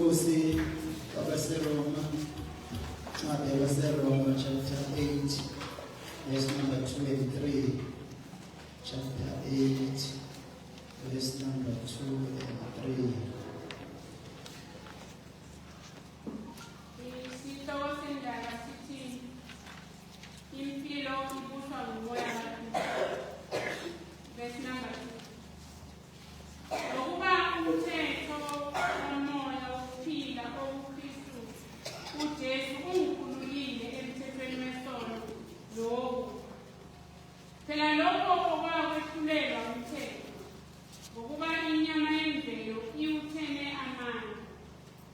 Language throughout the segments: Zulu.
Inkosi abaseRoma, incwadi yabaseRoma chapter 8 verse number 2 and 3. Chapter 8 verse number 2 and 3. Verse number 2. Umthetho kaMoya Wokuphila obuKristu uJesu ungikhululile emthethweni wesono lokho. Phela lokho okwakwethulelwa umthetho ngokuba inyama yemvelo iwuthene amandla.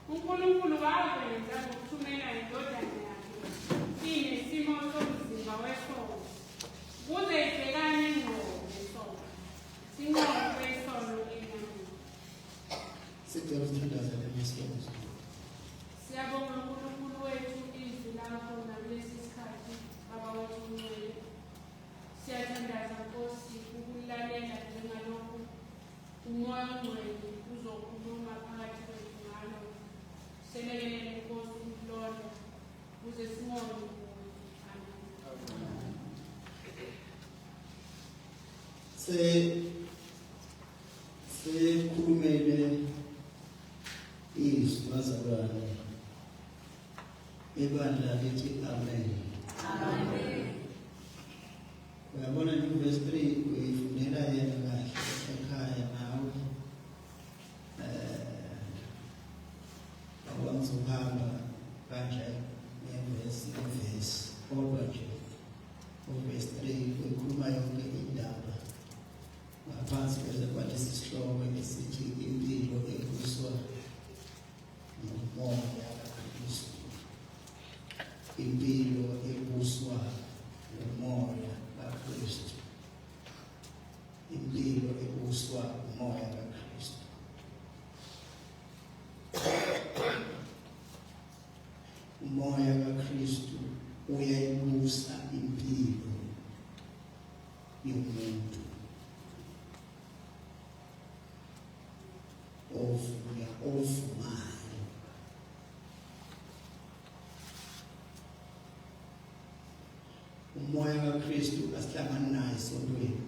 uNkulunkulu wakwenza ngokuthumela indodana yakhe inesimo somzimba wesono kuze ibhekane ngqo nesono. Sinqobe kwesono enyameni. Siyabonga uNkulunkulu wethu izwi lakho ngalesi sikhathi Baba wethu ungcwele. Siyathandaza Nkosi ukulalela njengalokhu umoya ongcwele uzokhuluma phakathi kwethu ngalo. Selekelele Nkosi ukulonda kuze singone kuwe. Amen. Sekhulumele izwi bazalwane ebandla lithi amen. Amen. Uyabona verse 3 uyifundela yena kahle ekhaya nawe. Akwanza ukuhamba kanje ngeverse kodwa nje verse 3 ukhuluma yonke indaba. Ngaphansi bese kwalesi sihloko esithi impilo ebuswa ngumoya kaKristu. Impilo ebuswa ngumoya kaKristu. Impilo ebuswa ngumoya kaKristu. Umoya kaKristu uyayibusa impilo yomuntu. Ovumayo. Umoya kaKristu asihlangani naye esontweni.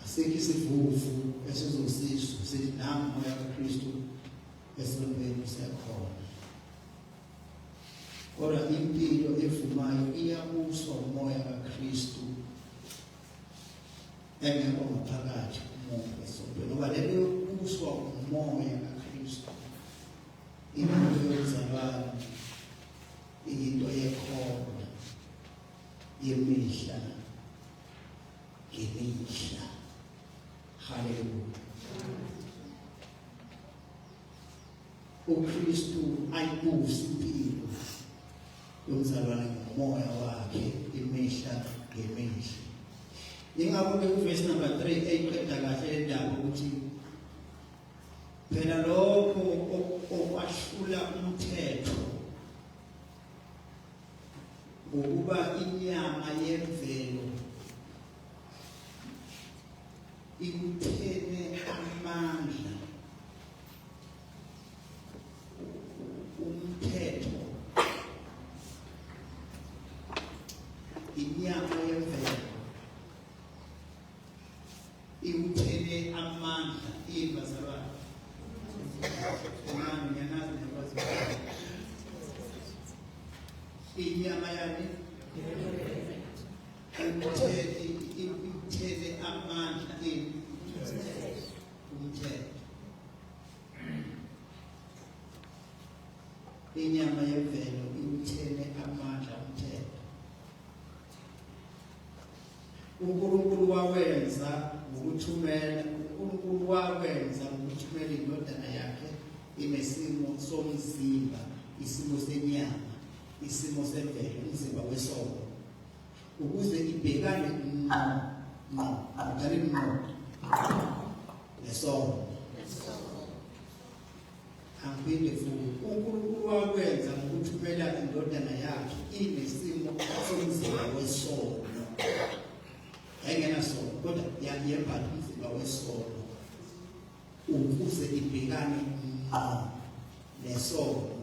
Asikho isivuvu esizosizwa sithi nami umoya kaKristu esontweni usekhona. Kodwa impilo evumayo iyabuswa umoya kaKristu engekho ngaphakathi kumuntu esontweni. Ngoba lelo ubuswa umoya kaKristu into yokuzalana, into yekhona yemihla ngemihla. Haleluya. uKristu ayibusa impilo yokuzalana ngomoya wakhe imihla ngemihla. Ingakho verse number 3 eyiqeda kahle indaba ukuthi phela lokho okwahlula umthetho ngokuba inyama yemvelo ikuthene amandla. Umthetho, inyama yemvelo iwuthele amandla ibazalwane. Nami ngiyanazi nekwazi inyama yani iwuthele amandla umthetho. Inyama yemvelo iwuthele amandla umthetho. uNkulunkulu wakwenza ngokuthumela indodana yakhe inesimo somzimba, isimo senyama, isimo semvelo, umzimba wesono, ukuze ibhekane ngqo nesono. Angiphinde futhi uNkulunkulu wakwenza ngokuthumela indodana yakhe inesimo somzimba wesono. Engena sono kodwa yayembatha umzimba wesono ukuze ibhekane ngqo nesono,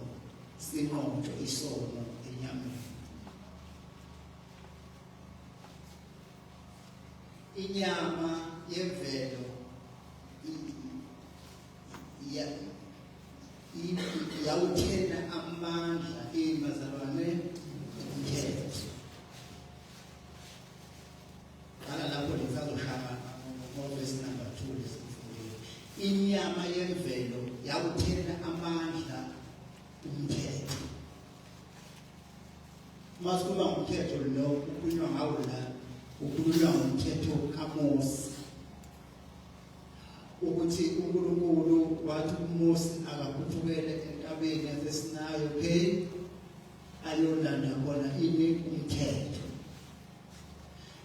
sinqotshe isono enyameni. Inyama yemvelo yawuthena amandla bazalwane umthetho. Kana lapho lisazoshaya verse number 2 lesifundile. Inyama yemvelo yawuthena amandla umthetho. Masikhuluma ngomthetho lo ukukhulunywa ngawo la, ukukhulunywa ngomthetho kaMoya. Ukuthi uNkulunkulu wathi uMosi akaphufukele entabeni yaseSinayi, okay, ayolanda khona ini umthetho.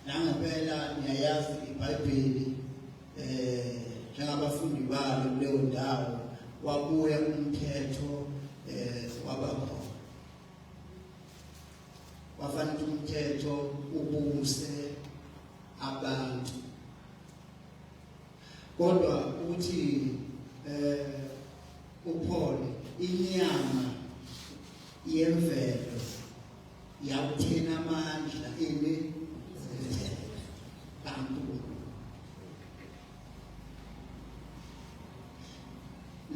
Nangempela niyayazi iBhayibheli njengabafundi balo kuleyo ndawo wabuya umthetho wabakhona. Wafanele umthetho ubuse abantu. Kodwa uthi uPaul inyama yemvelo yawuthena amandla ini bantu.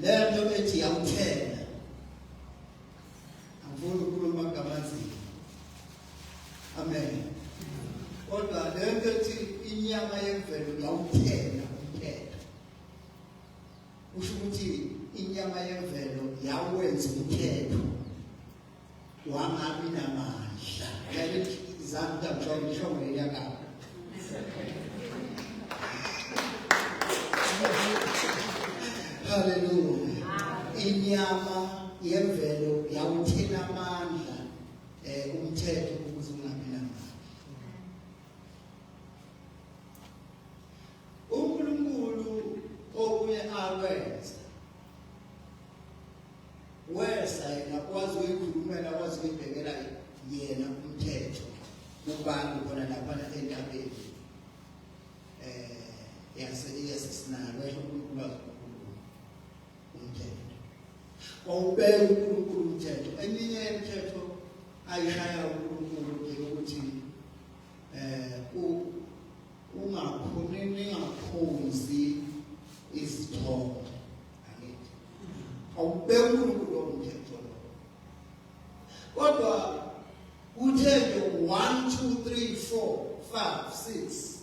Lento ethi yawuthena angifuni ukukhuluma ngamazinyo. Amen. Kodwa lento ethi inyama yemvelo yawuthena umthetho, usho ukuthi inyama yemvelo yawenza umthetho wangabi namandla. Yale izandla ngisho ngeyakho. Hallelujah. Inyama yemvelo yawuthena amandla umthetho ukuze ungabi namandla. uNkulunkulu okunye wesa yena kwazi ukuyikhulumela, kwazi ukuyibhekela yena umthetho kubantu khona lapha entabeni yaseSinayi. Wesho uNkulunkulu umthetho wawubeka uNkulunkulu umthetho. Eminye yemithetho ayishaya uNkulunkulu ukuthi ningakhonzi izithombe. Angithi awubeka uNkulunkulu umthetho lo. Kodwa uthetho 1 2 3 4 5 6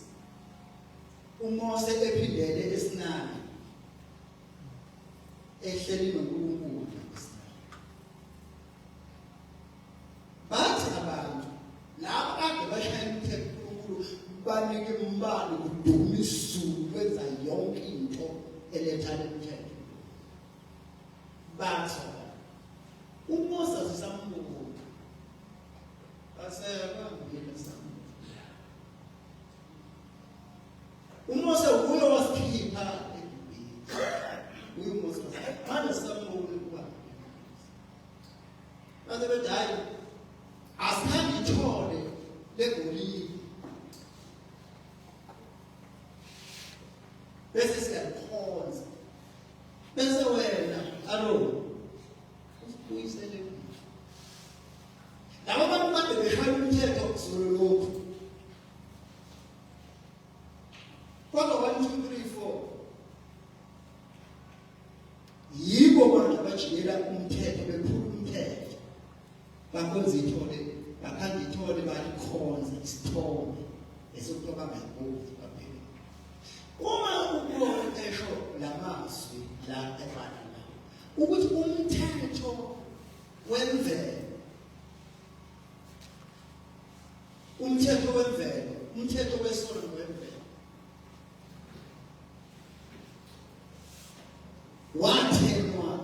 uMose ephindele eSinayi ehleli noNkulunkulu. Bathi abantu laba kade bashaya umthetho uNkulunkulu banike umbani ukuduma isizulu kwenza yonke into eletha umthetho. Bathi uMose asisambuka asebangile samu. uMose uyo wasikhipha eGibhithe. uMose manje sambuka kuba baze bedayi asangithole legolide bese siyakhonza bese wena alo usibuyisele labo bantu kade beshaya umthetho kuzolo lokhu. Kodwa 1 2 3 4 yibo bantu abajikela umthetho, bephula umthetho, bakhonza ithole, bakhanda ithole, balikhonza isithombe esokutoba ngayibuzi baphela. Uma uPaul esho lamazwi la ebhala la ukuthi umthetho wemvelo, umthetho wemvelo, umthetho wesono wemvelo wathenwa,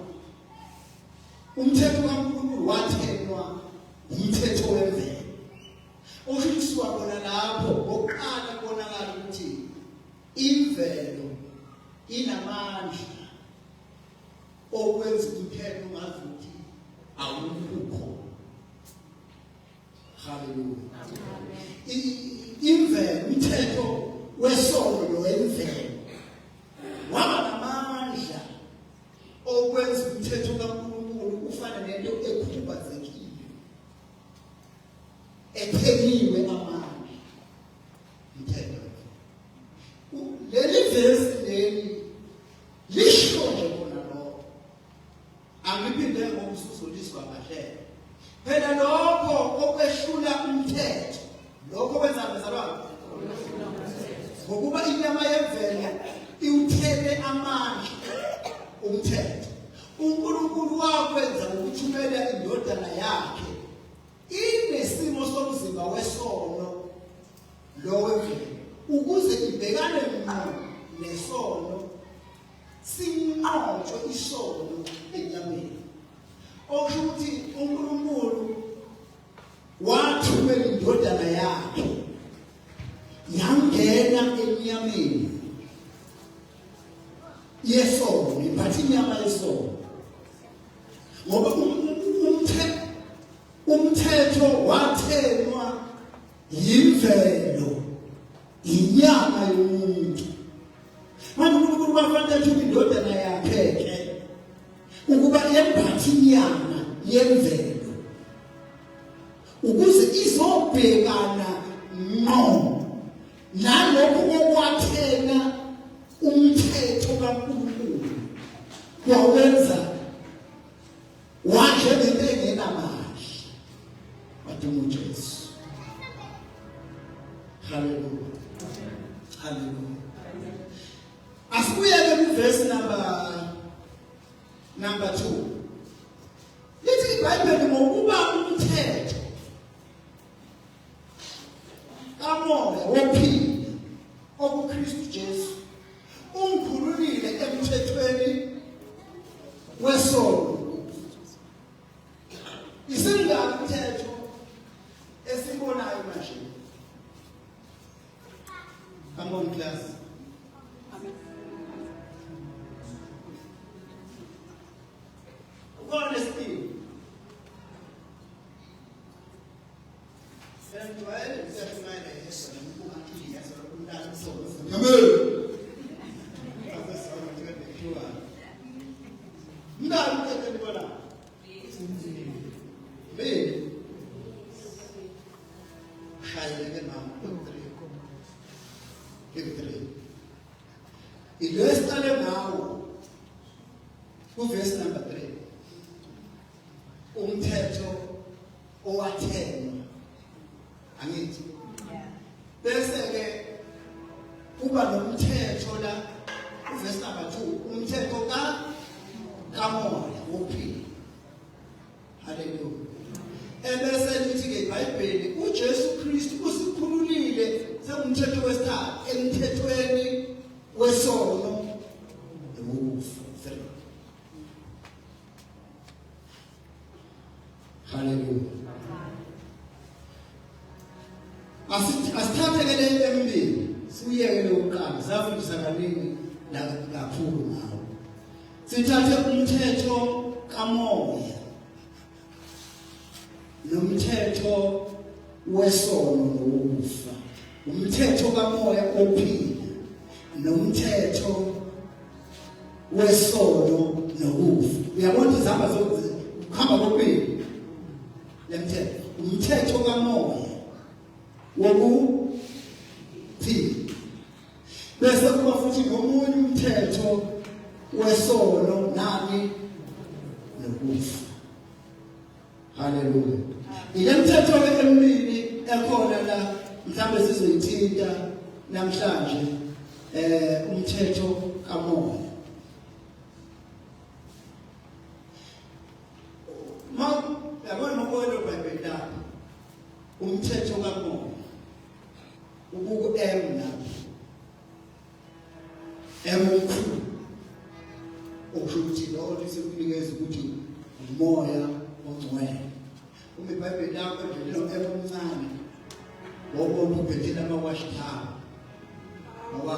umthetho kaNkulunkulu wathenwa umthetho wemvelo. Usho bona lapho oqala kubonakala ukuthi imvelo inamandla okwenza umthetho ngazi ukuthi awukho. Hallelujah. Imvelo, umthetho wesono wemvelo waba namandla leli verse leli lisho nje khona lokho. Angiphinde ngokusuzuliswa kahle. Phela lokho okwehlula umthetho, lokho kwenza bezalwane. Ngokuba inyama yemvelo iwuthele amandla umthetho. uNkulunkulu wakwenza ukuthumela indodana yakhe inesimo somzimba wesono lo wemvelo ukuze ibhekane ngqo nesono sinqotshwe isono enyameni. Okusho ukuthi uNkulunkulu wathumela indodana yakhe yangena enyameni yesono, iphathi inyama yesono. Ngoba umthetho wathenwa yimvelo, inyama yomuntu. Manje uNkulunkulu kwafanele athume indodana yakhe ukuba yembathi inyama yemvelo ukuze izobhekana ngqo nalokho okwathena umthetho kaNkulunkulu wawenza waje ngento engenamandla. Waduma uJesu. Hallelujah. Hallelujah. Asibuyele kuverse number 2. Lithi iBhayibheli ngokuba umthetho kaMoya wokuphila okuKristu Jesu ungikhululile emthethweni wesono. Isingaki umthetho esibonayo manje? Come on class. Honesty. Verse number 3. Umthetho owathenwa. Angithi? Bese ke kuba nomthetho la verse number 2, umthetho kaMoya wokuphila. Hallelujah. Ebese lithi ke iBhayibheli uJesu Kristu usikhululile sengumthetho wesithathu emthethweni wesono nokufa. Hallelujah. Asithathe ke le embili siyeke lokuqala safundisa kaningi la kakhulu ngawo. Sithathe umthetho kaMoya nomthetho wesono nokufa. Umthetho kaMoya ophila nomthetho wesono nokufa. Uyabona izamba zokuhamba kokubili. Umthetho kaMoya wokuphila bese kuba futhi ngomunye umthetho wesono nani nokufa. Hallelujah. Ile mthetho emibili ekhona la mhlawumbe sizoyithinta namhlanje umthetho kaMoya. Yabona ngokwelo iBhayibheli lapha umthetho kaMoya ubuku na omkhulu okushuthi lo lisekunikeza ukuthi umoya ongcwele. Uma iBhayibheli lakho nje lo omncane wobona uphethela amawashithaba ngoba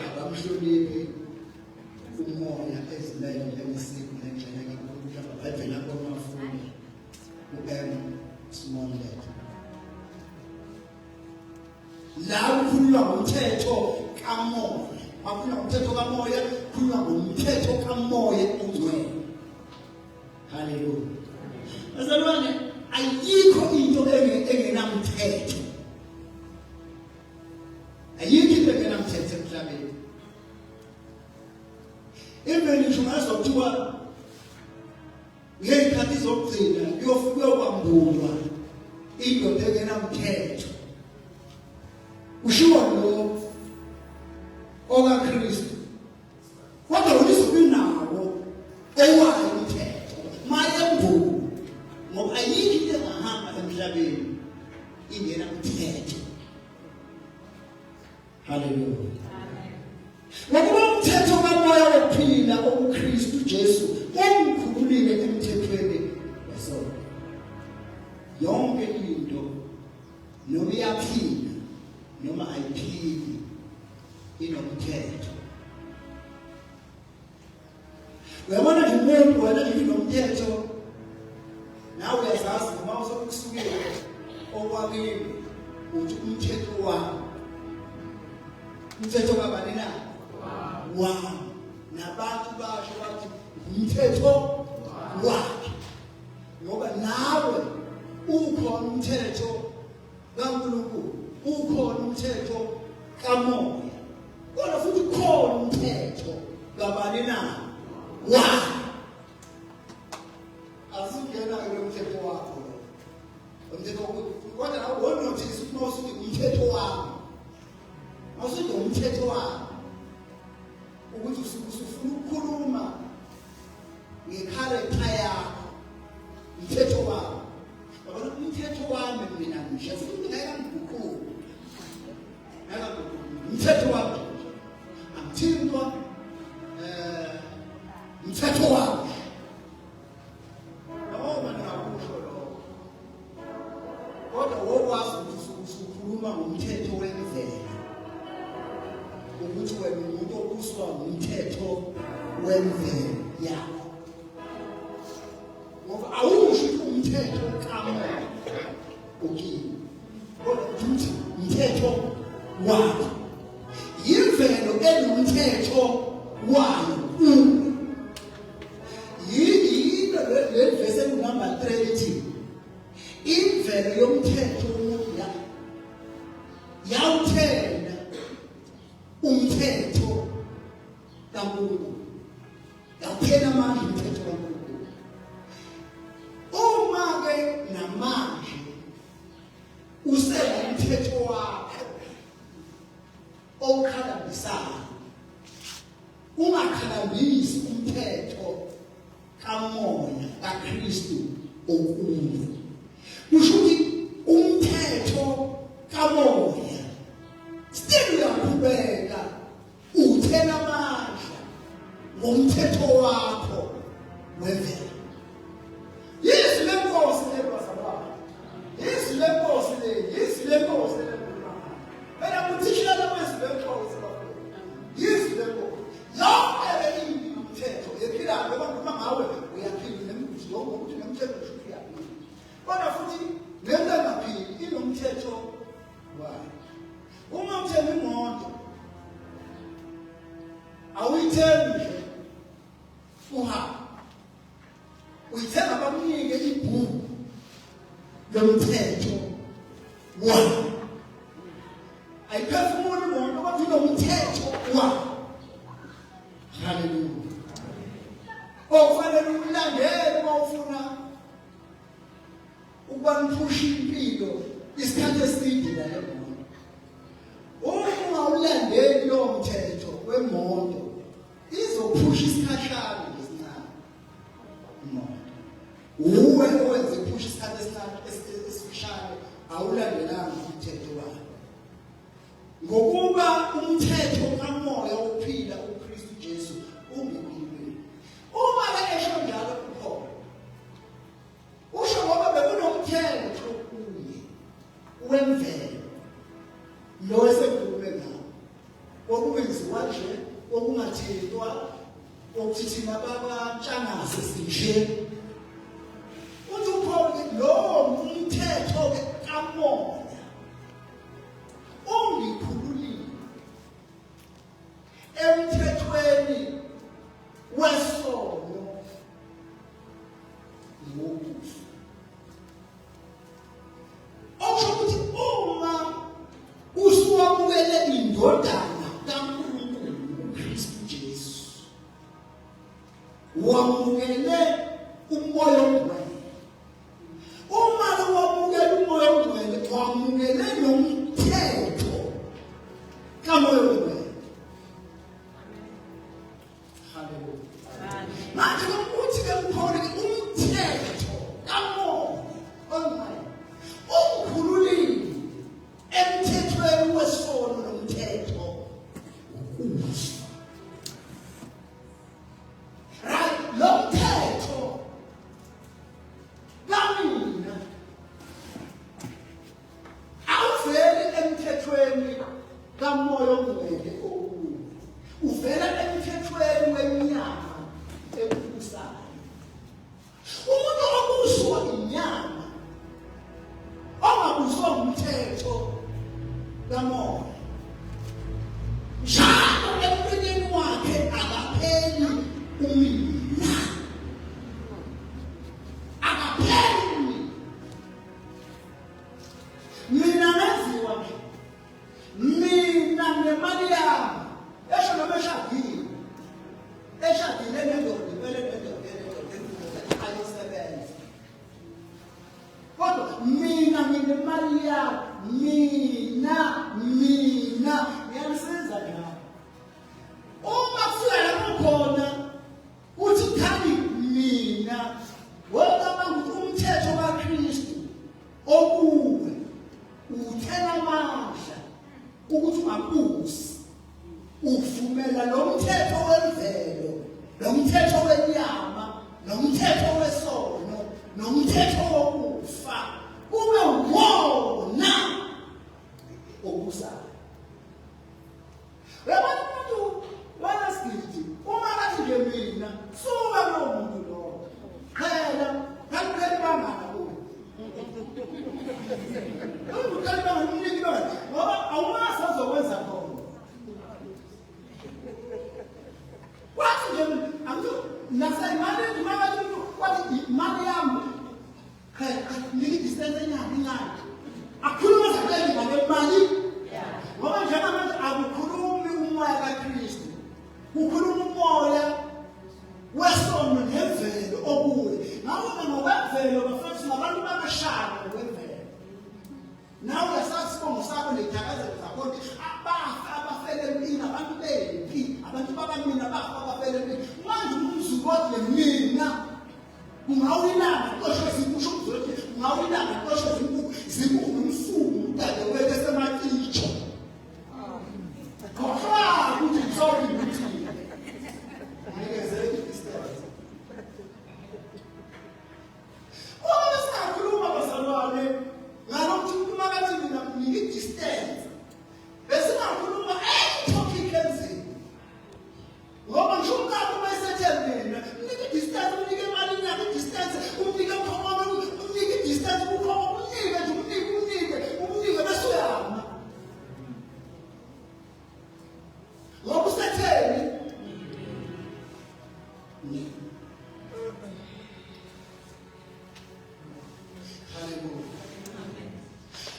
abamhloniphi umoya ezimele emisini nendlela kaNkulunkulu iBhayibheli lakho mafuni small letter. La ukhuluma ngomthetho kaMoya. Akhuluma ngomthetho kaMoya, ukhuluma ngomthetho kaMoya ongcwele. Hallelujah. Bazalwane, ayikho into engenamthetho. ayikho into engenamthetho emhlabeni. Even ngisho ngazokuthiwa ngezikhathi zokugcina kuyokwambulwa indoda engenamthetho. Ushiwo lo okaKristu. Kodwa ulizobe nawo ewayo umthetho. Maye mbulo. Ngoba ayikho into engahamba emhlabeni ingenamthetho. Hallelujah. Ngoba umthetho kaMoya wokuphila obuKristu Jesu umkhululile emthethweni wesono. Yonke into noma iyaphila noma ayiphili inomthetho. Uyabona nje umuntu wena nje nomthetho nawe uyazazi noma usokusukela okwakini uthi umthetho wami. Umthetho kabani na? Wami. Nabantu basho bathi umthetho wakhe. Ngoba nawe ukhona umthetho kaNkulunkulu, ukhona umthetho kaMoya. Kodwa futhi ukhona umthetho kabani na? Wakhe. Asingena ke umthetho wakho. Umthetho kodwa nawe notice ukuthi umthetho wakho. Awusithi umthetho wakho. Ukuthi usufuna ukukhuluma ngecharacter yakho. Umthetho wakho. Yabona umthetho wami mina ngisho futhi ngeke ngiguquke. Umthetho wakho. Amthintwa umthetho wakho. Noma ngingakusho lokho. Kodwa wokwazi ukuthi ukhuluma ngomthetho wemvelo. Ukuthi wena umuntu obuswa ngumthetho wemvelo yakho. Ngoba awusho umthetho kaMoya ukini. Kodwa uthi umthetho wakho. Yimvelo enomthetho wayo. Yini le verse number 30. Imvelo yomthetho wokuya yawuthenda umthetho kaNkulunkulu. Yawuphela manje umthetho kaNkulunkulu. Uma ke namanje useba umthetho wakho okhalambisayo. Ungakhalambisi umthetho kaMoya kaKristu okuyo. Kusho ukuthi umthetho kaMoya still uyaqhubeka uthela amandla ngomthetho wakho wemvelo. Yizwi lenkosi lebazalwane. Yizwi lenkosi le, yizwi lenkosi le. Phela kuthishela amazwi lenkosi bafowethu. Yizwi lenkosi. Yonke le umthetho ephila ngoba uma ngawe uyaphila nembuzi yonke ukuthi nemthetho ushuthi uyaphila. Kodwa futhi ngeke ngaphili inomthetho wayo. Uma uthenga imoto awuyithengi nje uhamba. Uyithenga bakunike ibhuku lomthetho wayo. Ayiphefumuli imoto kodwa inomthetho wayo. Hallelujah. Okufanele ulandele uma ufuna ukuphusha impilo isikhathi eside la emoto. Uma ulandele lo mthetho wemoto izophusha isikhashana esincane. Imoto. Uwe owenze uphusha isikhathi esifishane awulandelanga umthetho wayo. Ngokuba umthetho kaMoya wokuphila uKristu Jesu ungempilweni. Uma ke esho njalo kukhona. Usho ngoba bekunomthetho kuye wemvelo. Lo esekhulume ngawo. Okubenziwa nje, okungathintwa, okuthi thina babantshangase sinje. Uthi ukhona lo umthetho kaMoya ungikhululile emthethweni wesono ngokufa. Okusho ukuthi uma usuwamukele indodana kaNkulunkulu uKristu Jesu. Wamukele umoya ongcwele. Uma wamukele umoya ongcwele, wamukele nomthetho kaMoya ongcwele. Hallelujah. Manje ukuthi ke uphole umthetho kaMoya ongcwele. Umkhululile emthethweni wesono nomthetho ukufa. Right, lo mthetho kamina awuveli emthethweni kaMoya ongcwele okuyo. Uvela emthethweni wenyama ebusayo. Umuntu obuswa inyama ongabuswa umthetho kaMoya, njalo empilweni wakhe akapheli umina. Akapheli umina. Mina ngaziwa nje. Mina nemali yami esho noma eshadile. Eshadile nendoda impela nendoda ayisebenza. Kodwa mina nginemali yami. Mina ngiyamsiza njalo. Uma kufika lapho khona uthi khani mina wocabanga umthetho kaKristu okuwe uthela amandla ukuthi ungabusi. Uvumela lo mthetho wemvelo, lo mthetho wenyama, nomthetho wesono, nomthetho wokufa kube wona obusayo. Abantu banasithi uma bathi nje mina suka lo muntu lo. Phela kanti bangana kuwe. Kanti bangumniki lo. Ngoba awumazi azokwenza khona. Wathi nje angithi nasemali imali wathi imali yami. Ngiki distance enyanga ingani. Akhuluma zakhe ngale mali. Ngoba njengamanje akukhulumi umoya kaKristu. Kukhuluma umoya wesono nemvelo okuwe. Ngabe ngokwemvelo bafana abantu babashaka ngokwemvelo. Nawe uyasasibongo sakho nethakazelo zakho abafa abafele empini abantu bempi abantu babamina bafa abafele empini. Manje umzukulu mina ungawilanga qosho zikusho ukuthi ungawilanga qosho zibuku umfumo utade wethe sematitsho. Kodwa ukuthi sorry ukuthi ngeke distance. Uma sikhuluma bazalwane ngalokuthi uma kathi mina ngiki distance bese ngakhuluma topic enzini. Ngoba ngisho umkakho mayisethe mina ngiki distance unike imali yakhe distance unike phoma unike distance uphoma unike nje unike bese uyama. Ngoba usetheni hallelujah.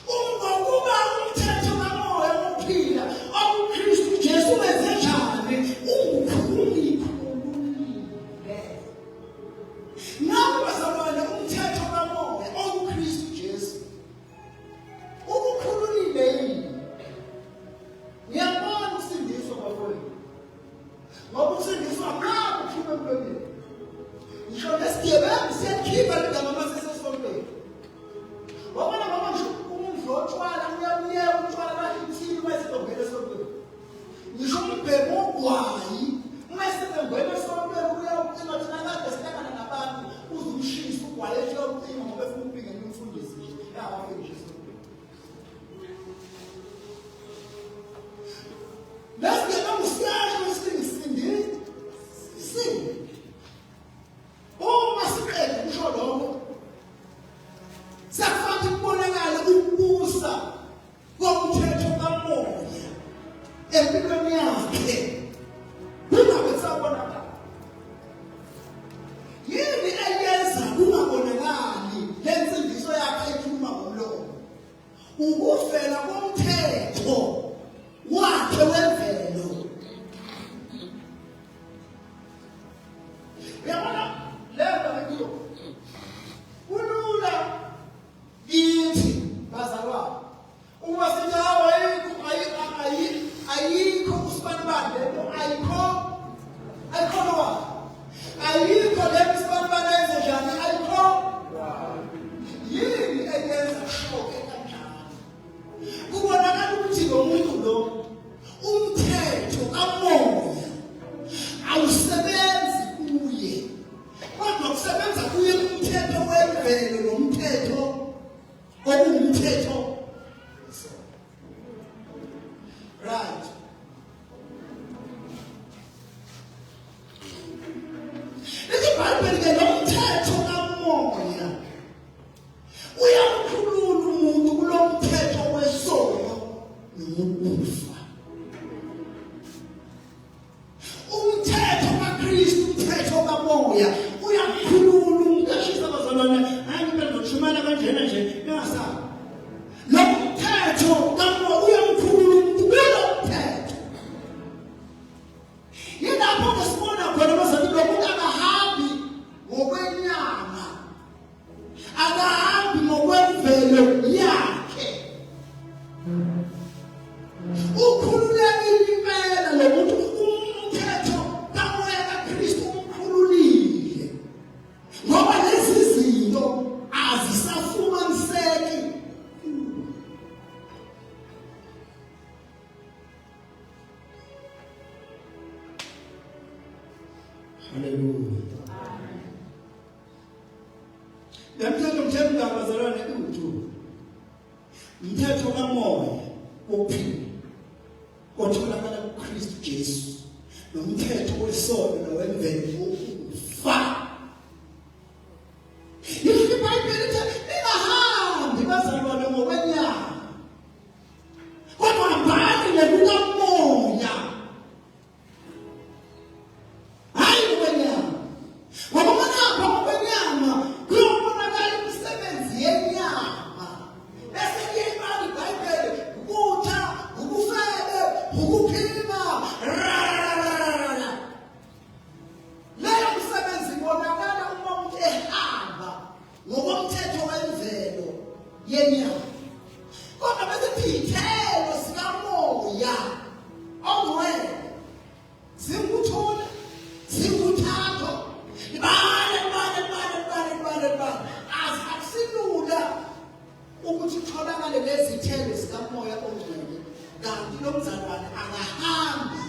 Ungokuba umthetho kaMoya wokuphila okuKristu Jesu wenze njani ungukhululile. Nawe bazalwane umthetho kaMoya okuKristu Jesu ukukhululile yini? Ngiyabona ukusindiswa kwabona. Ngoba ukusindiswa ngapha kukhipha empilweni. Ngisho lesigebengu siyakhipha ligama masesesonweni. Wabona ngoba ngisho umuntu otshwala uyabuye utshwala bahithini masezongena esontweni. Ngisho umbhemu ogwayi masezongena esontweni uya ucima thina kade sihlangana nabantu uzumshisa ugwayi ethi ucima ngoba efuna ukubingela umfundisi nje yabafundisi esontweni. Lesigebengu siyasho singizindile. Uma siqeda kusho lokho sakufanele kubonakala ukubusa komthetho kaMoya empilweni yakhe. Kungabe sabonakala. Yini eyenza kungabonakali lensindiso yakhe ekhuluma ngomlomo? Ukufela komthetho wakhe kaMoya uyakhulula umkashisa abazalwane angiphe ngokushumana kanjena nje ngasaba lo mthetho kaMoya uyamkhulula umuntu kulo mthetho yilapho kusibona khona abazalwane lokuthi akahambi ngokwenyama akahambi ngokwemvelo yakhe ukhululekile impela lokuthi umthetho kaMoya kaKristu umkhululile ngoba lezi zinto azisafumaniseki. Hallelujah. Umthetho ngabazalwane uthi umthetho kaMoya wokuphila otholakala kuKristu Jesu nomthetho wesono nowemvelo wokufa. iBhayibheli lithi lingahambi bazalwane ngokwenyama kodwa hambani ngekukaMoya, hayi ngokwenyama. Ngoba ngapha ngokwenyama kuyobonakala imisebenzi yenyama bese kuyibala iBhayibheli ukutha ukufebe ukuphila leyo msebenzi ibonakala uma umuntu ehamba ngokomthetho wemvelo yenyama. Kodwa bese iy'thelo zikaMoya ongcwele zinguthula zinguthatho bale akusilula ukuthi kutholakale lezi thelo zikaMoya ongcwele kanti lo mzalwane akahambi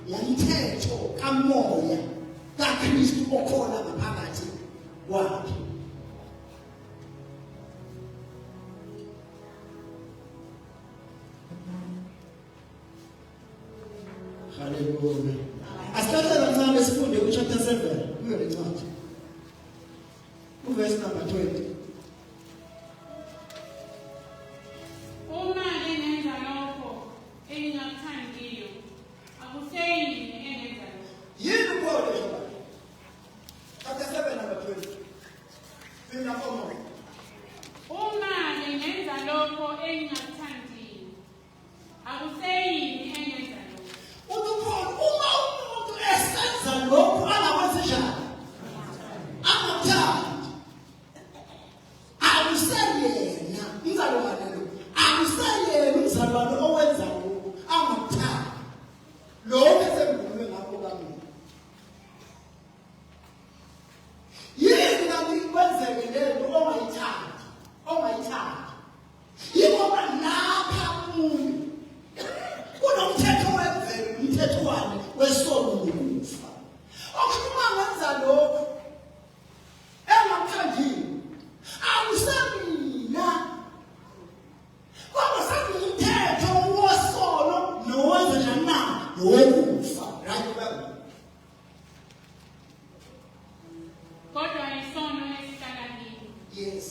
ngomthetho kaMoya kaKristu okhona ngaphakathi kwakhe. Hallelujah. Asithathe kancane sifunde ku-chapter 7 kuyo le ncwadi uverse number 20. Uma engenza lokho engingakuthandiyo, akuseyini engenza lokho. Yini ukholwa njengoba? Chapter 7 number 20. Fina fomo. Uma engenza lokho engingakuthandiyo, akuseyini engenza lokho. Ukholwa uma umuntu esenza lokho angakwenzishana angakuthandi akuseyena umzalwane lo akuseyena umzalwane owenza lokho angakuthandi lokho esemvume ngakho kaMoya. Yini kanti kwenzeke lento ongayithandi yingoba lapha umuntu kunomthetho wemvelo umthetho wani wesono nokufa. Okhuluma ngenza lokho engakuthandiyo akusamina kodwa sengumthetho wosono nowenza na nowokufa. Right baba? Kodwa isono esihlala kimi. Yes.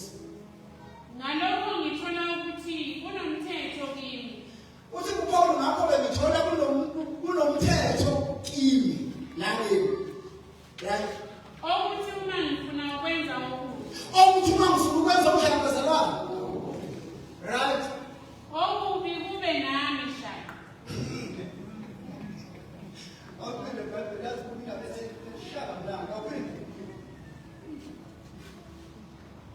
Ngalokho ngithola ukuthi kunomthetho kimi. Uthi kuPaul ngakho bengithola kunomthetho kimi nami. Right? Okuthi uma ngifuna ukwenza okubi. Okuthi uma ngifuna ukwenza umhlangazalwane. Right? Okubi kube nami shaya. Awuphinde Bible yazi ukuthi bese shaka mlanga awuphinde.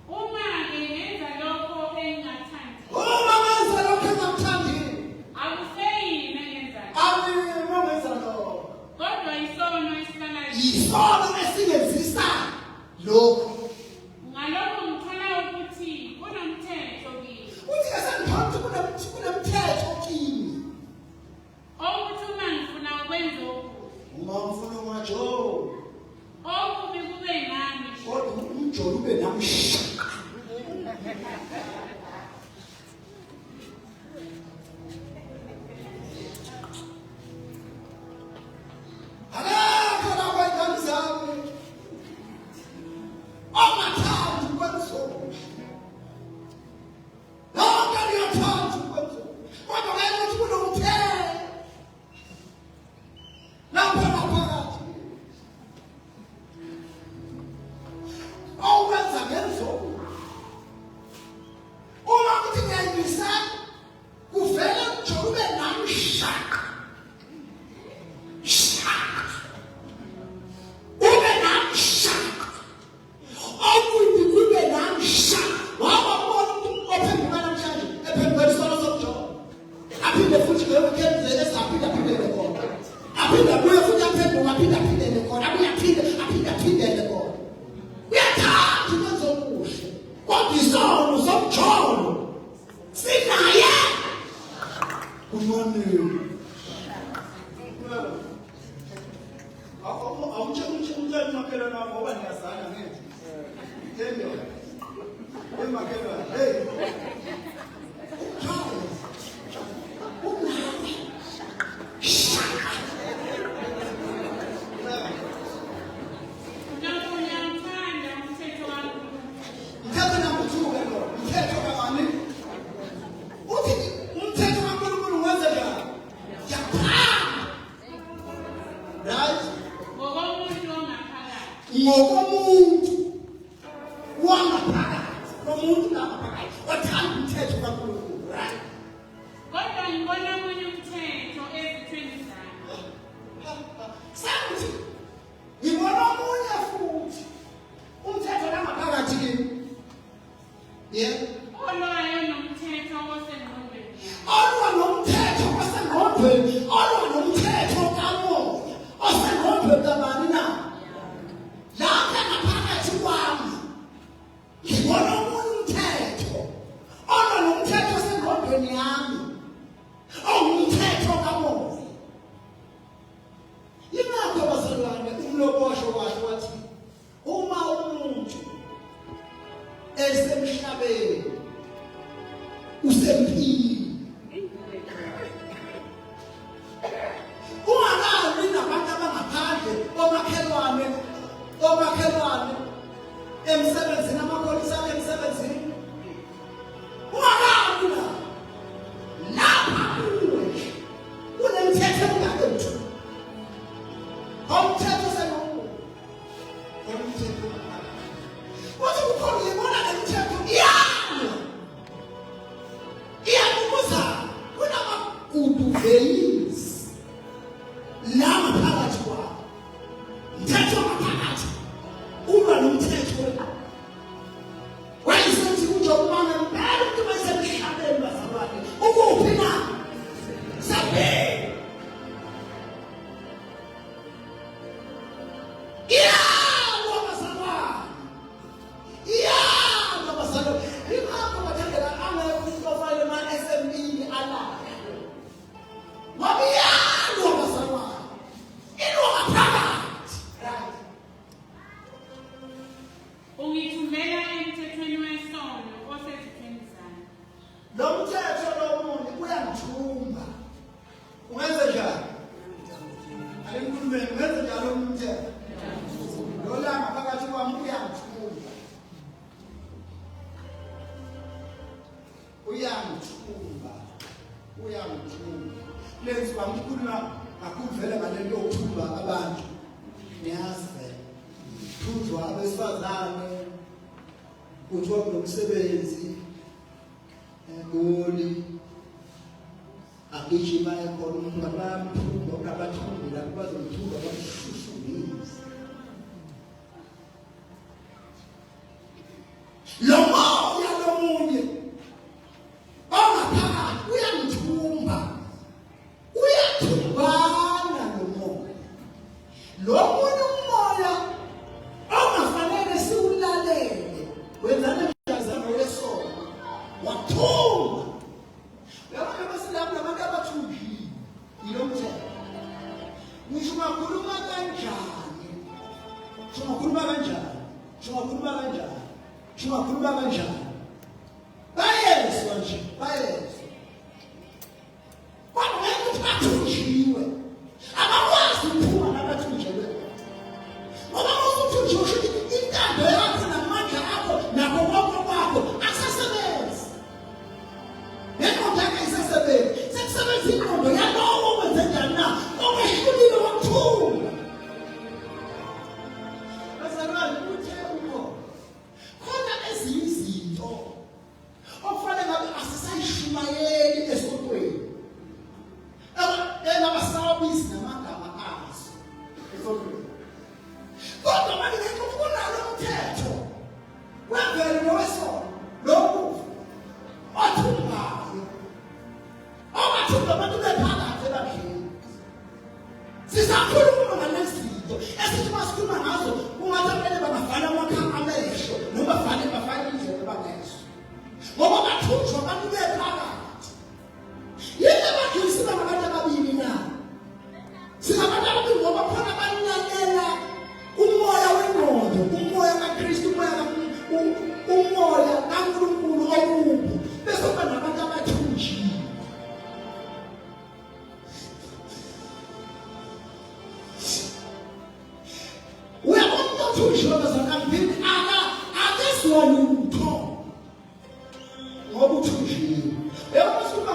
Uma ngenza lokho engingathandi, Uma wenza lokho engakuthandiyo akuseyini engenza lokho. awumenza lokho. Kodwa isono esihlala kimi. Isono esingenzisa lokho. Ngalokho ngithola ukuthi kunomthetho kimi. Uthi esengiphansi kunomthetho kimi. Okuthi uma ngifuna ukwenza okubi, Uma ngifuna ungajo okubi kube nami shaya. kodwa umjolo ube namshaka. Akakho lapha ingane zami ongathandi ukwenza lokho. Lonke liyathanda ukwenza kodwa ngeke ukuthi kunomthetho lapha ngaphakathi. yaphanga. Right? Ngokomuntu ongaphakathi. Ngokomuntu wangaphakathi, nomuntu ngaphakathi othanda umthetho kaNkulunkulu. Right? Kodwa ngibona omunye umthetho ezithweni zami. Sakuthi ngibona omunye futhi umthetho langaphakathi kimi. Yeah. Olwayo nomthetho osengqondweni yami. Olwa nomthetho osengqondweni, olwa nomthetho kaMoya osengqondweni kabani na? Lapha ngaphakathi kwami ngibona omunye umthetho olwa nomthetho osengqondweni yami, ongumthetho kaMoya. Yingakho bazalwane umlobosho wakhe wathi uma umuntu esemhlabeni usempini ungakabi nabantu abangaphandle omakhelwane emsebenzini, amapholisa emsebenzini, ungakabi lapha kuwe kunemithetho emingaki mthu umthetho osengqondweni, umthetho wathi ukhona ngibona le mithetho iyabuza kunamagudu veyisi la ngaphakathi kwawo. Mthetho ngaphakathi ulwa nomthetho wayesenthi ujobumane mpela ukuthi bayisemhlabeni bazalwane ukuphi na sabeni. Ungithumela emthethweni wesono osezithweni zami. Lo mthetho lomunye uyangithumba. Ungenze njani? Alimkhulumeni, ungenze njalo umthetho. Lo langa phakathi kwami uyangithumba. Uyangithumba. Lenzi bangikhuluma kakhulu vele ngalento yokuthumba abantu. Niyazi thunjwa abesifazane kuthiwa kunomsebenzi eGoli agijima ekhona umuntu abamthumba okabathumbela bazomthumba bamshushumisa. Lo moya lomunye ongaphakathi uyangithumba, uyathumbana lo moya. Lo munye umoya ongafanele siwulalele wenzana njazana wesono wathumba. Yabona basilapha nabantu abathunjile yilo mthetho. Ngisho ungakhuluma kanjani, ungakhuluma kanjani, bayezwa nje, bayezwa. Kodwa ngeke ukuthi bathunjiwe, abakwazi ukuphuma nabathunjelwe. Ngoba usuthunjiwe usho ukuthi intando yakho namandla akho nakho konke kwakho akusasebenzi. Nengqondo yakho ayisasebenzi. Sekusebenza ingqondo yalowo wenze njani na ongehlulile wakuthumba. Bazalwane uthe khona ezinye izinto okufanele ngabe asisayishumayeli esontweni. Engabasawabisi namagama azo esontweni. Kodwa manje ngeke kunalo umthetho wemvelo nowesono lokufa othumbayo, ongathumba abantu bephakathi ebandleni. Sisakhuluma ngalezi zinto esithi masikhuluma ngazo kungathi abantu bangafana amehlo noma bafane indlela bangezwa. Ngoba bathunjwa abantu bephakathi. Yini abagilisi bangabantu ababili na? Singabantu ababili ngoba khona abanakela umoya wengqondo, umoya kaKristu, umoya kaNkulunkulu okubi. Bese kuba nabantu abathunjiwe. Uyabona uthunjiwe bazakambini akazwa lutho ngoba uthunjiwe. Uyabona usuka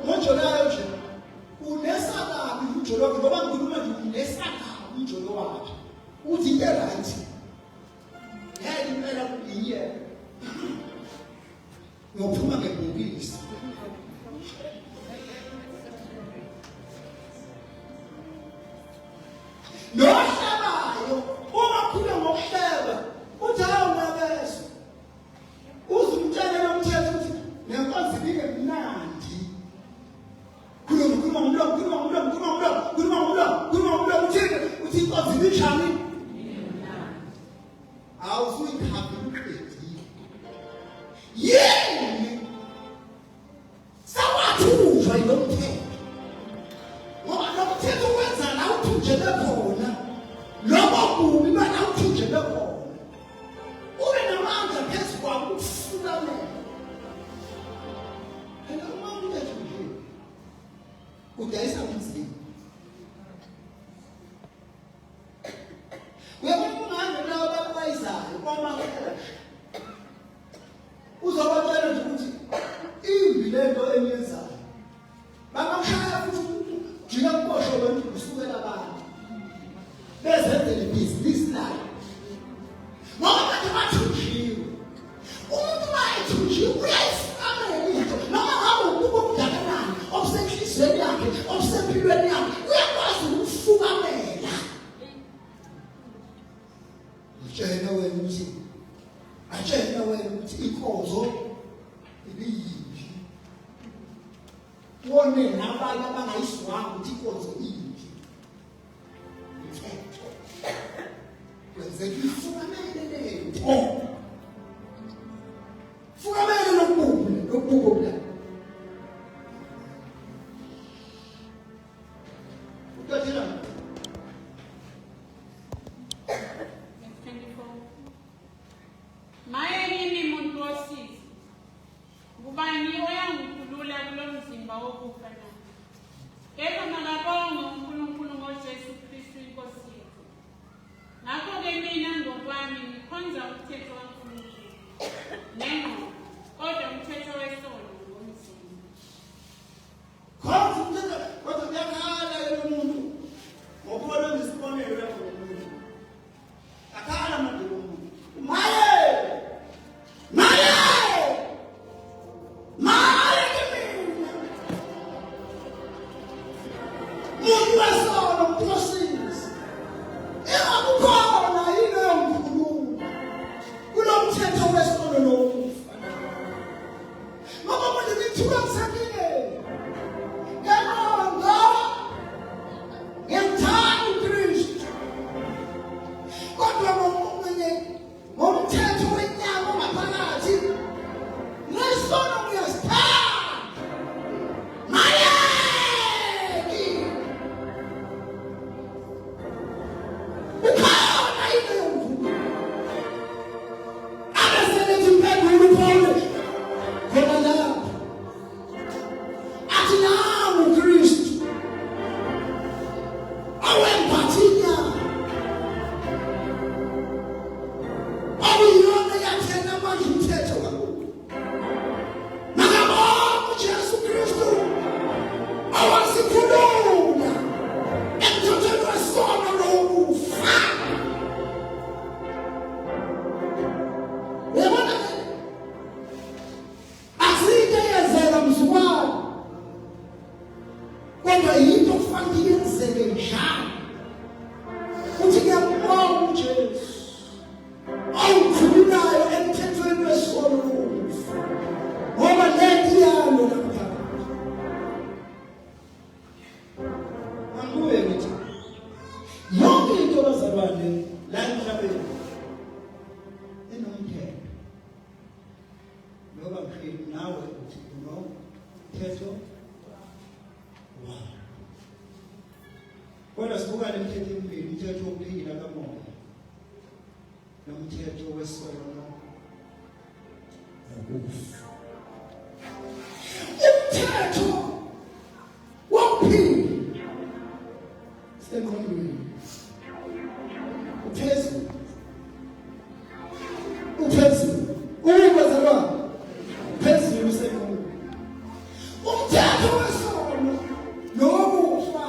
ngojolayo nje unesa umjolo wakhe ngoba ngikhuluma nje nesakha umjolo wakhe uthi into right yena impela kuyiye ngokuphuma ngebhokisi nohlabayo umakhula ngokuhleba uthi hawu nabeso uzumtshela nomthetho uthi nenkonzo ibike mnandi khuluma ngomlomo uthi inkonzo ibijani awusuyikhambi uqedile yini sawathunjwa yilo mthetho ngoba lo mthetho wenza la uthunjele khona lobo kubi bana uthunjele khona ube namandla phezu kwabo ukufukamela phela uma ulethe nje udayisa umzimba uyabona ungahambe nawo abayizayo kwamahera uzobatshela nje ukuthi imbi lento enyenzayo bangashaya futhi jika kuboshwe abantu kusukela abantu bezenzele ibhizinisi layo ngoba abantu bathunjiwe umuntu mayethunjiwe uyayifukamela into noma ngabe ukuba okudakanani obusenhliziyweni yakhe obusempilweni yakhe uyakwazi ukufukamela utshela wena ukuthi inkonzo ibiyiphi wone nabanye abangayizwanga ukuthi inkonzo iyiphi mthetho wenzeka ifukamele lento fukamele lokububula utatela 24. Maye yini muntu wosizi ngubani oyangikhulula kulo mzimba wokufa na kepha makabonge uNkulunkulu ngoJesu Kristu inkosi yethu ngakho-ke mina ngokwami ngikhonza umthetho kaNkulunkulu nengqondo kodwa umthetho wesono ngomzimba khonza umthetho kodwa kuyakhala yena umuntu ngokubona ngesibonelo lapho umuntu akhala manje umuntu maye muntu wesono mphosisi engakukhona yini yomkhuluma kulo mthetho wesono lokufa ngoba manje ngithuka ngisakile ngiyabonga ngiyamthanda uKristu kodwa ngomthetho wenyama ongaphakathi nesono ngiyasithanda mayeki ukhona yini yomkhuluma abeselethi impendulo uphole khona lapho athi nami uKristu awembathinya awuyona yathena manje umthetho kakhulu makabonga uJesu Kristu awasikhulula emthethweni wesono lokufa uyabona asiyinto eyenzeka mzukwane kodwa yinto okufanele yenzeke njalo uthi ngiyambonga uJesu awukhululayo emthethweni wesono lokufa ngoba lento yalo lapha anguye ngithi yonke into bazalwane la emhlabeni inomthetho ngoba mkhulu nawe uthi unomthetho wayo kodwa sibuka le mthetho emibili umthetho wokuphila kaMoya nomthetho wesono nokufa umthetho wokuphila sengqondweni uphezulu ukubazalwa phezulu sengqondweni umthetho wesono nokufa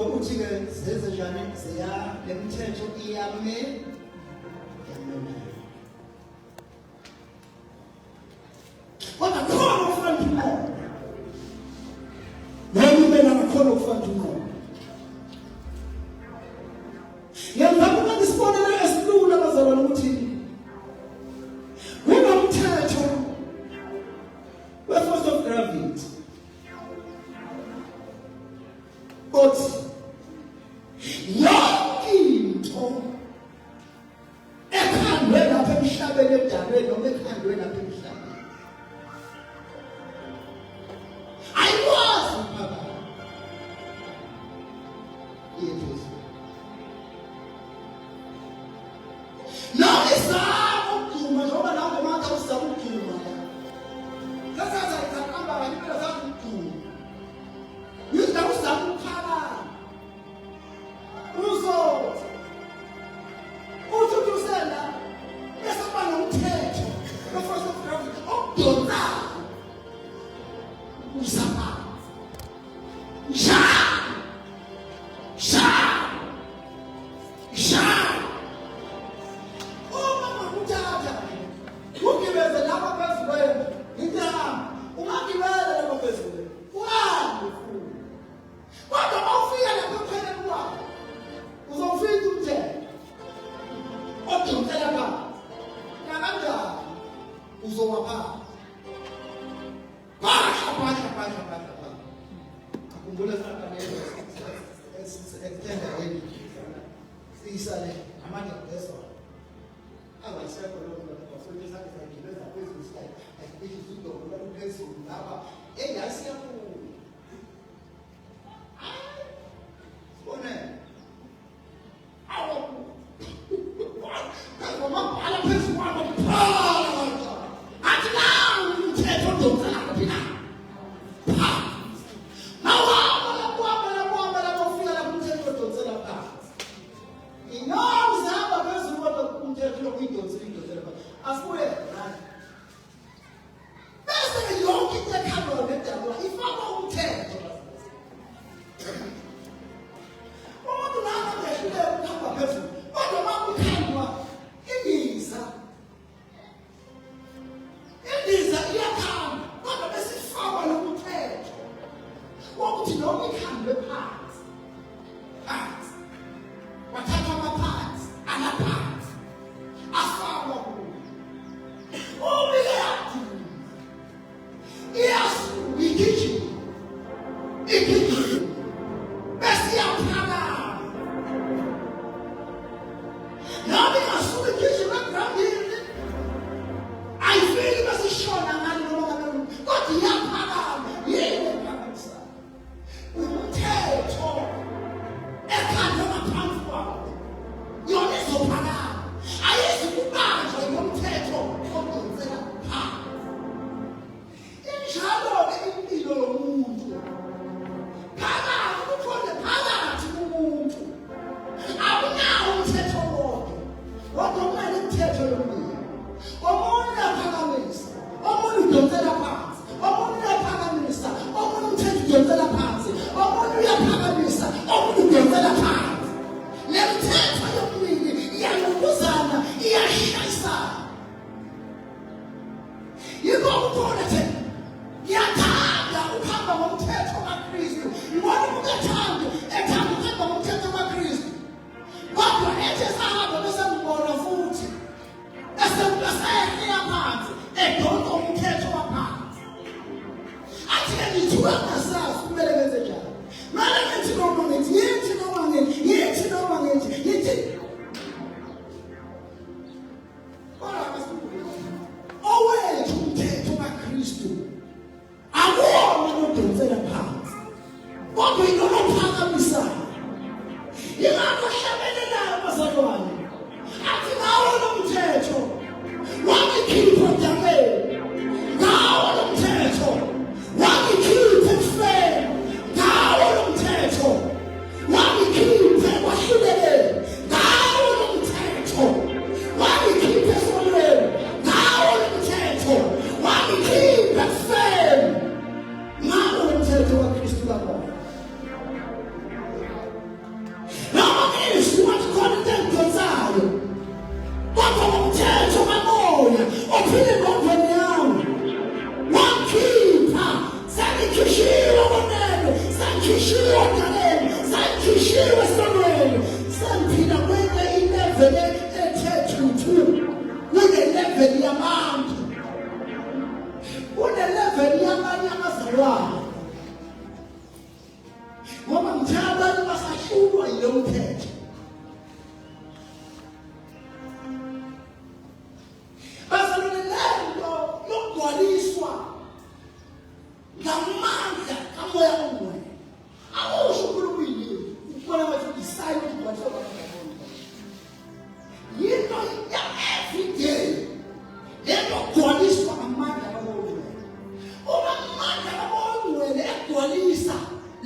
ukuthi-ke zenze njani le mithetho iyame. Kodwa khona ukufana uqobo. Noma ubena nakhona ukufana uqobo. Ngiyazama ukuthi isibonelo esilula bazalwane ukuthi kunomthetho we-force of gravity. Othi yonke into ekhandwe lapha emhlabeni edalweni noma ekhandwe lapha emhlabeni ayikwazi ukuphakama. Yethu noma izama ukuduma njengoba nawe ngamandla uzama ukuduma kazaza izaqamba kanye impela zama ukuduma yizama uzama ukuphakama uzothi uthi usela esaba nomthetho we-force of gravity okudonsayo uzama level ethe thuthu kune-level yabantu, kune-level yabanye abazalwane, ngoba ngithe abantu basahlulwa yilo mthetho. Bazalwane, lento yokugcwaliswa ngamandla kaMoya oNgcwele awusho uNkulunkulu yini ukubona ukuthi isayini ukugcwaliswa kwabantu. Yinto ya-everyday lento yokugcwaliswa ngamandla kaMoya oNgcwele. Uma amandla kaMoya oNgcwele egcwalisa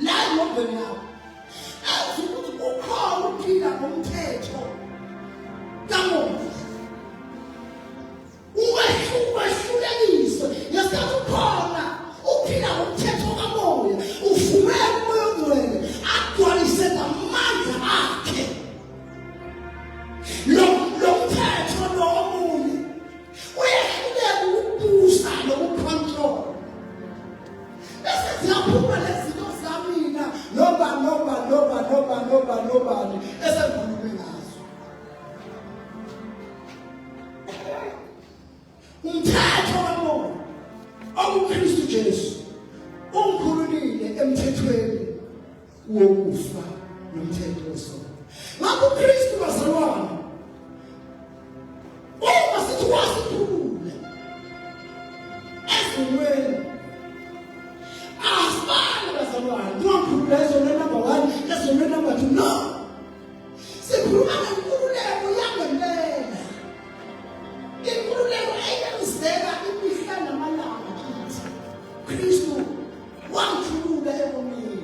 la engqondweni yakho, azi ukuthi ukhona ukuphila ngomthetho kaMoya. Uwehlulekiswe ngesikhathi ukhona uphila ngomthetho kaMoya, uvumela uMoya oNgcwele agcwalise ngamandla akhe. Lo mthetho lo omunye uyehluleka ukubusa nokucontrol. Bese ziyaphuma lezi zinto zamina nobani esengikhulume ngazo. Umthetho kaMoya okuKristu Jesu ungikhululile emthethweni wokufa nomthetho wesono. Ngakho uKristu bazalwane, uma sithi wasikhulula ezimweni, asibani bazalwane ungakhulula ezono number 1 ezono number 2, no. Sikhuluma ngenkululeko yangempela, inkululeko eyenzeka imihla namalanga kithi. Kristu wangikhulula ebomini,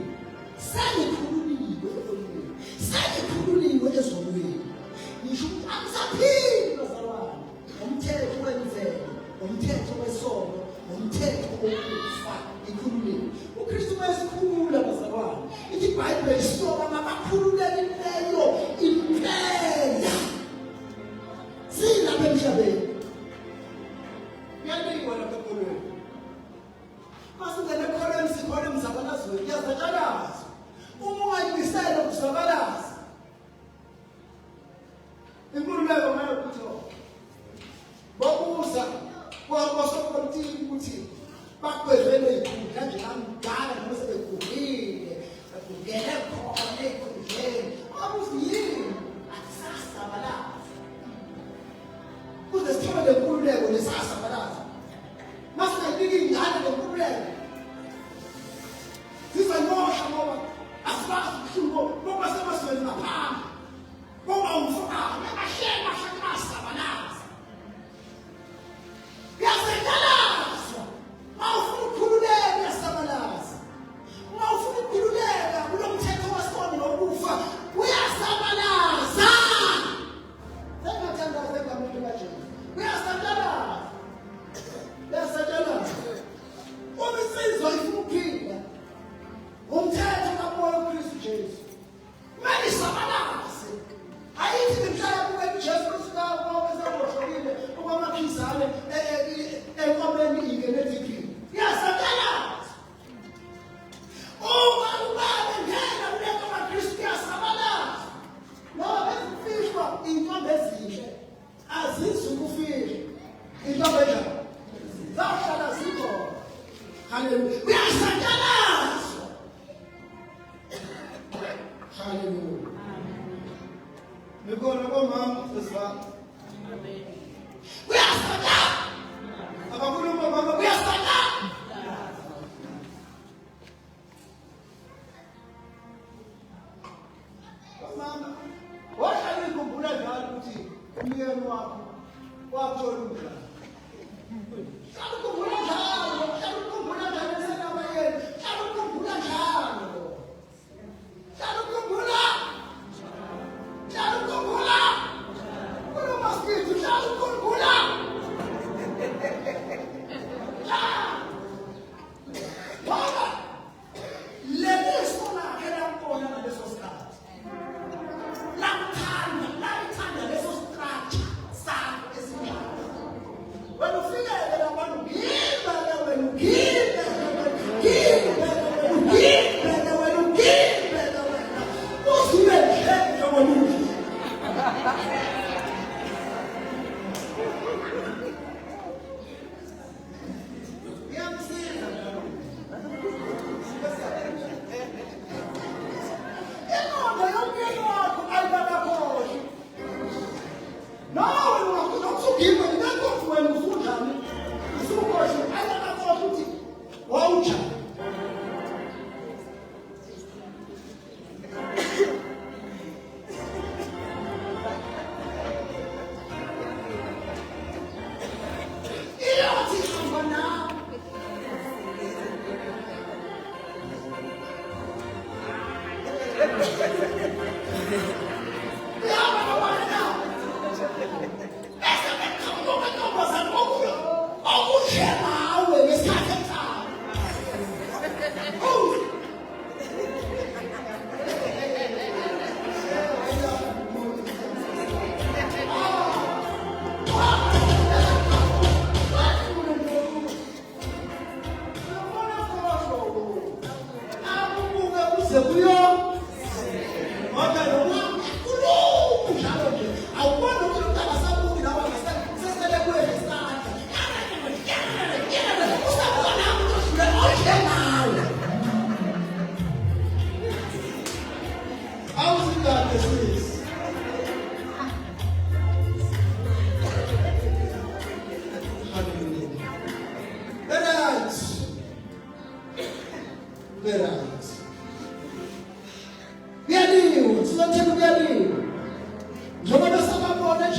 sengikhululiwe ebomini, sengikhululiwe ezonweni. Ngisho ukuthi angisaphili bazalwane ngomthetho wemvelo, ngomthetho wesono, ngomthetho wokufa, ngikhululiwe. uKristu wasikhulula bazalwane. Ithi iBhayibheli isoka mabakhululekileyo impela silapha emhlabeni. Kuyanikwa lapha ekolweni. Masingene ekolweni sikhona emzabalazweni, kuyazatshalaza. Uma ungayimisela ukuzabalaza, inkululeko ngayo ukuthi babuza kwasopolitiki ukuthi bakwezele ikhundla nje kamdala noma sebegugile, bagugele khona ekhundleni. Babuza yini? Asasabalaza. Kuze sithole le nkululeko lesasabalaza. Masingayiniki ingane le nkululeko, zizanyosha ngoba asibazi ubuhlungu ngoba semasibeni ngaphambi. Ngoba umfukame ahlema shakasabalaza. Yasengalazwa. Mawufuna ukukhululeka uyasabalaza. Mawufuna ukukhululeka kulo mthetho wesono nokufa uyasabalaza. Sengathandaza egameni likaJesu. Uyasabalaza. Uyasabalaza. Uma insizwa ifuna ukuphila ngomthetho kaMoya uKristu Jesu, kumele isabalaze. Ayithi ngihlala kuwe uJesu Kristu ngoba esemoshokile okwamakhizane enkomeni ingenethikile. Uyasabalaza. Uma ubaba ngena kulento kaKristu uyasabalaza. Ngoba bezifishwa intombi ezinhle azizukufishwa. Intombi enjani? Zawuhlala zikhona. Haleluya. Uyasabalazwa. Haleluya. Ngikona bomama sesivana. Amen. Uyasala. Abakhuluma mama uyasala. Mama, wahlala ikhumbula njalo ukuthi umyeni wakho wathola umdlalo. Hlala ukhumbula njalo, hlala ukhumbula njalo senabayeni, hlala ukhumbula njalo. Hlala ukhumbula. Hlala ukhumbula. Kulo masikithi hlala ukhumbula. Baba, leso lakhe lampona ngaleso sikhathi. Lakuthanda leso structure sakho esinjalo. Wena ufikele lapha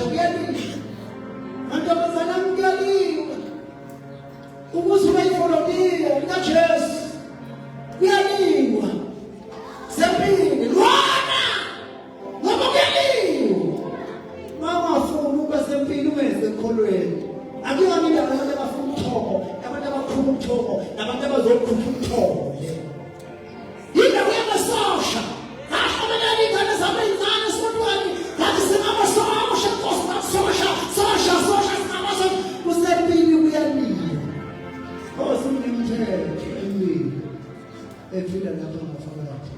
shosha kuyaliwa. Mantombazana kuyaliwa. Ukuze uyifoloniya likaJesu kuyaliwa. Sempini lwana ngoba kuyaliwa. Mawafuna ukuba sempini umenze ekholweni. Akuyona abantu abafuna umthoko, abantu abakhulu umthoko, nabantu abazokhulu umthoko. Yinto kuyamasosha. Ahlomelani ingane zabo ezincane esikolweni. Ngathi singamasosha, sosha singamasosha. Kusempini kuyaliwa. Unomthetho emini ephila lapha ngaphakathi.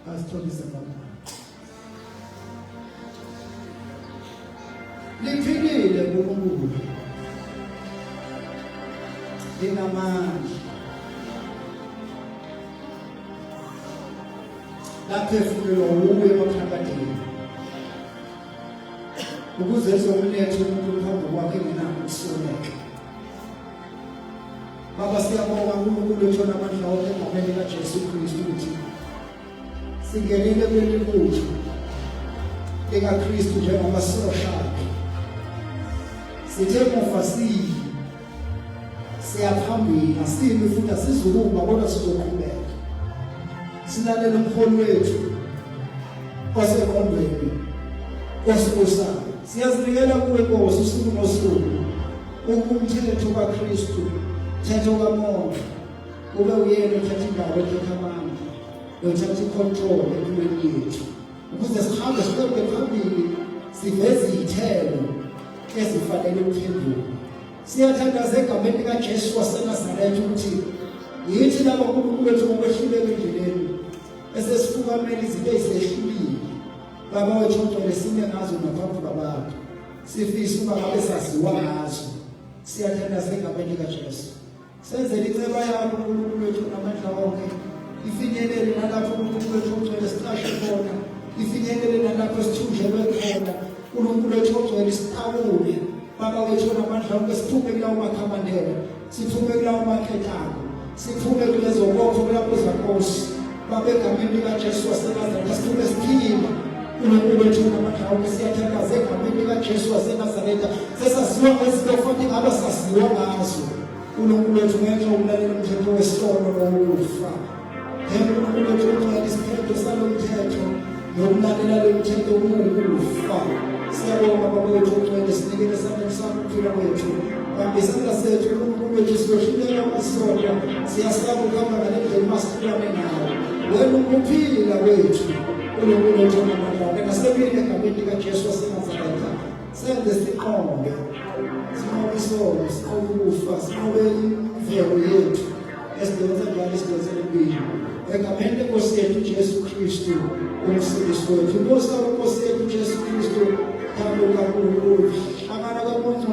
Asithombise ngakho. Liphilile kuNkulunkulu. Linamandla. Laphefumulelwa wuye emaphakadeni. Ukuze ezomletha umuntu phambi kwakhe engenakho ukusoneka. Baba siyabonga uNkulunkulu etshona amandla wonke egameni likaJesu Kristu ukuthi singenile kuleli butho likaKristu njengamasosha akhe. Sithe muva siyaphambili asimi futhi asizukuma kodwa sizoqhubeka. Silalela umholi wethu osekhondweni osibusayo. Siyazinikela kuwe Nkosi usuku nosuku. Umthetho kaKristu, umthetho kaMoya, ube uyena othatha indawo ethatha amandla, othatha icontrol empilweni yethu. Ukuze sihambe siqhubeke phambili siveze izithelo ezifanele ukuphenduka. Siyathandaza egameni likaJesu waseNazaretha ukuthi yithi laba uNkulunkulu wethu ngokwehluleka endleleni esesifukamela izinto ezisehlulile. Baba wethu ongcwele sime ngazo naphambi kwabantu. Sifisa ukuba ngabe saziwa ngazo. Siyathandaza egameni likaJesu. Senzele inceba yakho uNkulunkulu wethu namandla wonke. Ifinyelele nalapho uNkulunkulu wethu ongcwele siqashe khona. Ifinyelele nalapho sithunjelwe khona. uNkulunkulu wethu ongcwele siqabule. Baba wethu namandla wonke siphume kulawo makhamandela. Siphume kulawo makhetako. Siphume kulezo ngopho kulapho zaNkosi. Baba egameni likaJesu waseNazaretha siphume siphila. uNkulunkulu wethu namandla wonke siyathandaza egameni likaJesu waseNazaretha. Sesaziwa ngezinto futhi ngabe saziwa ngazo. uNkulunkulu wethu ngenxa yokulalela umthetho wesono nokufa. uNkulunkulu wethu ungcwele isiphetho salo mthetho nokulalela lo mthetho ukufa. Siyabonga Baba wethu ungcwele sinikele esandleni sakho ukuphila kwethu. Isandla sethu uNkulunkulu wethu siyohlulela amasono. Siyasaba ukuhamba ngale ndlela masifulane nawo. Wena ukuphila kwethu uNkulunkulu wethu namandla wonke nasebili egameni likaJesu waseNazaretha. Senze siqonde sinqobe isono, sinqobe ukufa, sinqobe imvelo yethu esidonsa njalo esidonsela impilo. Egameni leNkosi yethu Jesu Kristu uMsindisi wethu. Inkosi yethu Jesu Kristu, thando kaNkulunkulu, hlangana kaMoya